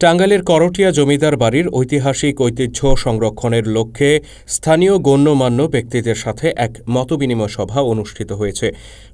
টাঙ্গাইলের করটিয়া জমিদার বাড়ির ঐতিহাসিক ঐতিহ্য সংরক্ষণের লক্ষ্যে স্থানীয় গণ্যমান্য ব্যক্তিদের সাথে এক মতবিনিময় সভা অনুষ্ঠিত হয়েছে।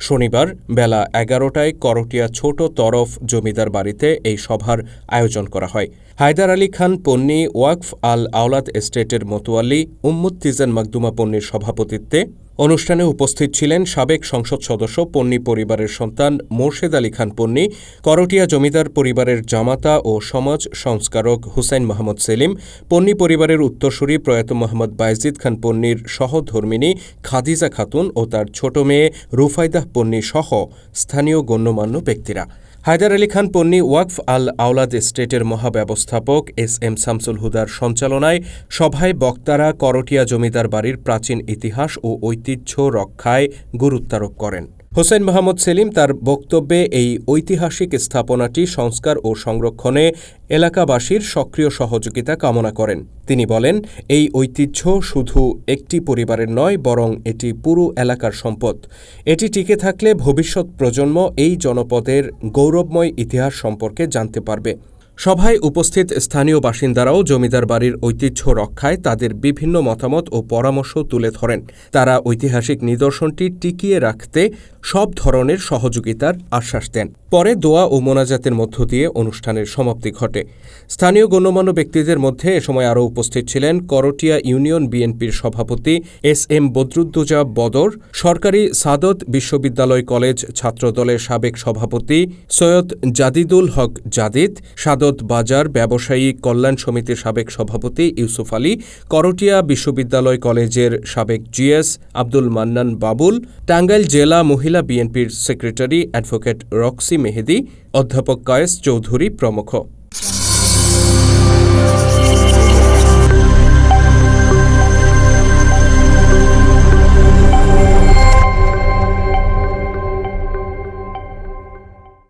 শনিবার বেলা ১১টায় করটিয়া ছোট তরফ জমিদার বাড়িতে এই সভার আয়োজন করা হয়। হায়দার আলী খান পন্নী ওয়াকফ আল আওলাদ এস্টেটের মতোয়াল্লি উম্মুত্তিজান মাকদুমা পন্নীর সভাপতিত্বে অনুষ্ঠানে উপস্থিত ছিলেন সাবেক সংসদ সদস্য পন্নী পরিবারের সন্তান মোর্শেদ আলী খান পন্নী, করটিয়া জমিদার পরিবারের জামাতা ও সমাজ সংস্কারক হুসাইন মাহমুদ সেলিম, পন্নী পরিবারের উত্তরসূরি প্রয়াত মোহাম্মদ বায়েজিদ খান পন্নীর সহধর্মিণী খাদিজা খাতুন ও তার ছোট মেয়ে রুফাইদাহ পন্নী সহ স্থানীয় গণ্যমান্য ব্যক্তিরা। হায়দার আলী খান পন্নী ওয়াকফ আল আওলাদ এস্টেটের মহাব্যবস্থাপক এস.এম. শামসুল হুদার সঞ্চালনায় সভায় বক্তারা করটিয়া জমিদার বাড়ির প্রাচীন ইতিহাস ও ঐতিহ্য রক্ষায় গুরুত্বারোপ করেন। হুসাইন মাহমুদ সেলিম তার বক্তব্যে এই ঐতিহাসিক স্থাপনাটি সংস্কার ও সংরক্ষণে এলাকাবাসীর সক্রিয় সহযোগিতা কামনা করেন। তিনি বলেন, এই ঐতিহ্য শুধু একটি পরিবারের নয়, বরং এটি পুরো এলাকার সম্পদ। এটি টিকে থাকলে ভবিষ্যৎ প্রজন্ম এই জনপদের গৌরবময় ইতিহাস সম্পর্কে জানতে পারবে। সভায় উপস্থিত স্থানীয় বাসিন্দারাও জমিদার বাড়ির ঐতিহ্য রক্ষায় তাদের বিভিন্ন মতামত ও পরামর্শ তুলে ধরেন। তারা ঐতিহাসিক নিদর্শনটি টিকিয়ে রাখতে সব ধরনের সহযোগিতার আশ্বাস দেন। পরে দোয়া ও মোনাজাতের মধ্য দিয়ে অনুষ্ঠানের সমাপ্তি ঘটে। স্থানীয় গণ্যমান্য ব্যক্তিদের মধ্যে এ সময় আরও উপস্থিত ছিলেন করটিয়া ইউনিয়ন বিএনপির সভাপতি এস.এম. বদরুদ্দোজা বদর, সরকারি সাদত বিশ্ববিদ্যালয় কলেজ ছাত্রদলের সাবেক সভাপতি সৈয়দ জাদিদুল হক জাদিদ, সাদত বাজার ব্যবসায়ী কল্যাণ সমিতির সাবেক সভাপতি ইউসুফ আলী, করটিয়া বিশ্ববিদ্যালয় কলেজের সাবেক জিএস আব্দুল মান্নান বাবুল, টাঙ্গাইল জেলা মহিলা বিএনপির সেক্রেটারি অ্যাডভোকেট রক্সি মেহেদী, অধ্যাপক কায়েস চৌধুরী প্রমুখ।